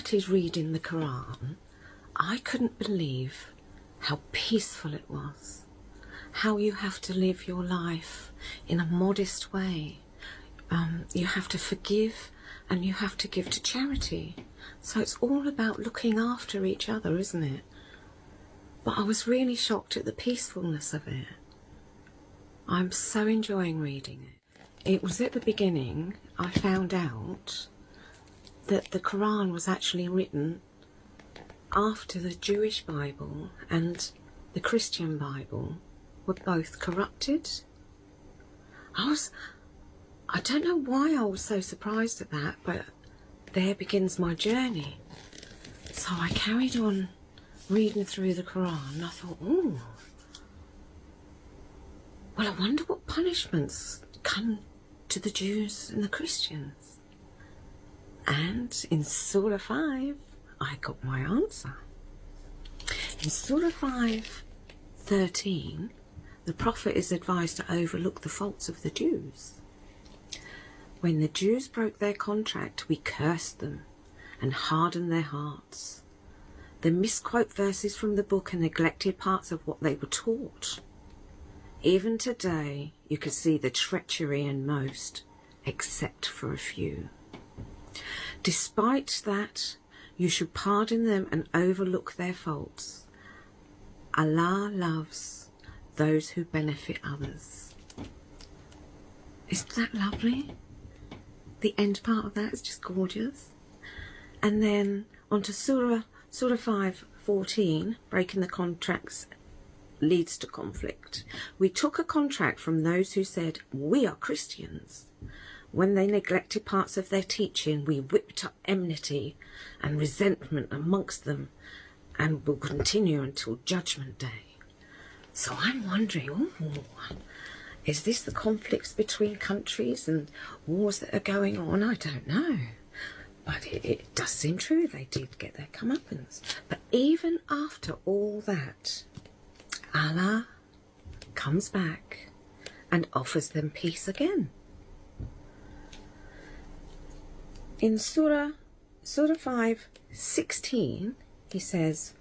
started reading the Quran, I couldn't believe how peaceful it was. How you have to live your life in a modest way. You have to forgive and you have to give to charity. So it's all about looking after each other, isn't it? But I was really shocked at the peacefulness of it. I'm so enjoying reading it. It was at the beginning I found out that the Quran was actually written after the Jewish Bible and the Christian Bible were both corrupted. I don't know why I was so surprised at that, but there begins my journey. So I carried on reading through the Quran and I thought, ooh, well, I wonder what punishments come to the Jews and the Christians. And in Surah 5, I got my answer. In Surah 5:13, the Prophet is advised to overlook the faults of the Jews. When the Jews broke their contract, we cursed them and hardened their hearts. They misquote verses from the book and neglected parts of what they were taught. Even today, you could see the treachery in most, except for a few. Despite that, you should pardon them and overlook their faults. Allah loves those who benefit others. Isn't that lovely? The end part of that is just gorgeous. And then on to Surah 5:14, breaking the contracts leads to conflict. We took a contract from those who said, we are Christians. When they neglected parts of their teaching, we whipped up enmity and resentment amongst them and will continue until Judgment Day. So I'm wondering, is this the conflicts between countries and wars that are going on? I don't know. But it does seem true. They did get their comeuppance. But even after all that, Allah comes back and offers them peace again. In Surah 5:16, he says,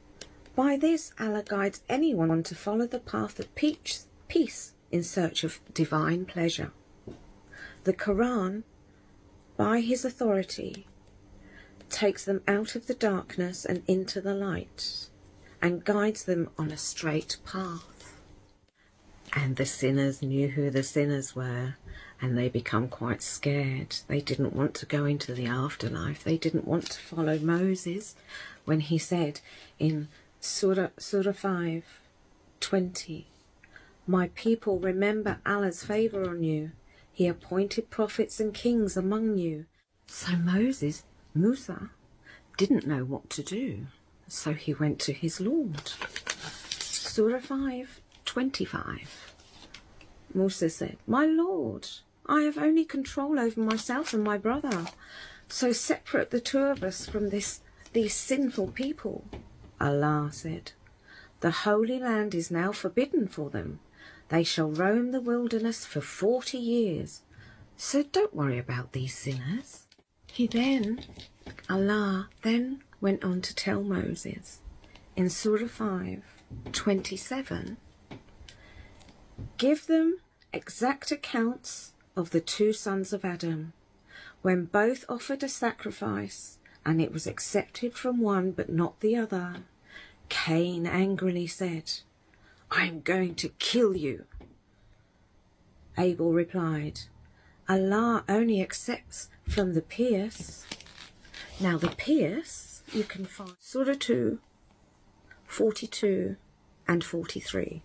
by this Allah guides anyone to follow the path of peace in search of divine pleasure. The Quran, by his authority, takes them out of the darkness and into the light and guides them on a straight path. And the sinners knew who the sinners were, and they become quite scared. They didn't want to go into the afterlife. They didn't want to follow Moses when he said in Surah 5:20, my people, remember Allah's favour on you. He appointed prophets and kings among you. So Musa, didn't know what to do. So he went to his Lord. Surah 5:25. Musa said, my Lord, I have only control over myself and my brother. So separate the two of us from these sinful people. Allah said, the Holy Land is now forbidden for them. They shall roam the wilderness for 40 years. So don't worry about these sinners. Allah then went on to tell Moses in Surah 5:27, give them exact accounts of the two sons of Adam, when both offered a sacrifice and it was accepted from one but not the other. Cain angrily said, I am going to kill you. Abel replied, Allah only accepts from the pious. Now the pious you can find Surah 2:42 and 43.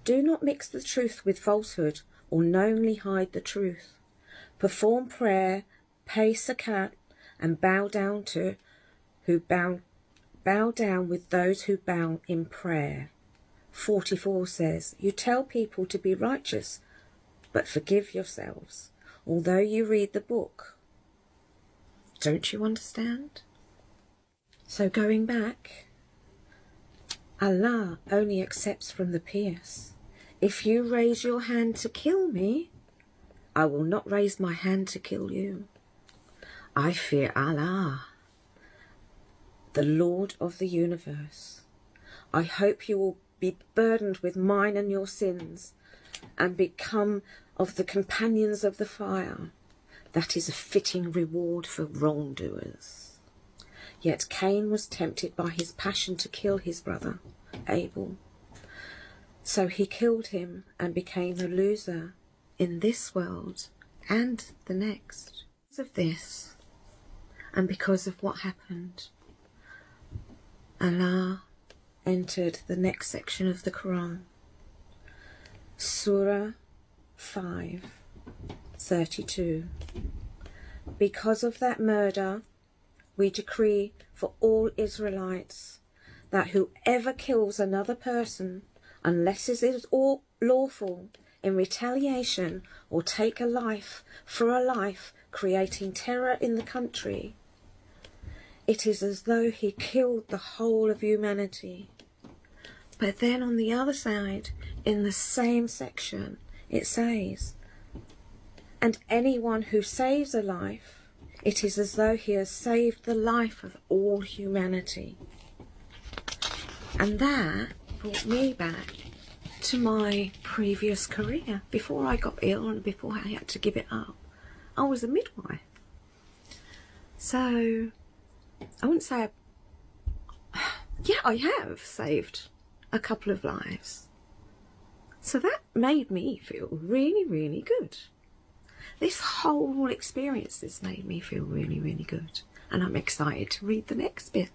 Do not mix the truth with falsehood or knowingly hide the truth. Perform prayer, pay zakat, and bow down with those who bow in prayer. 44 says, you tell people to be righteous, but forgive yourselves, although you read the book. Don't you understand? So going back, Allah only accepts from the pious. If you raise your hand to kill me, I will not raise my hand to kill you. I fear Allah. the Lord of the universe, I hope you will be burdened with mine and your sins and become of the companions of the fire. That is a fitting reward for wrongdoers. Yet Cain was tempted by his passion to kill his brother Abel. So he killed him and became a loser in this world and the next. Because of this, and because of what happened, Allah entered the next section of the Quran, Surah 5:32. Because of that murder, we decree for all Israelites that whoever kills another person, unless it is all lawful, in retaliation, or take a life for a life, creating terror in the country, it is as though he killed the whole of humanity. But then on the other side, in the same section, it says, and anyone who saves a life, it is as though he has saved the life of all humanity. And that brought me back to my previous career. Before I got ill and before I had to give it up, I was a midwife. So I wouldn't say, yeah, I have saved a couple of lives. So that made me feel really, really good. This whole experience has made me feel really, really good. And I'm excited to read the next bit.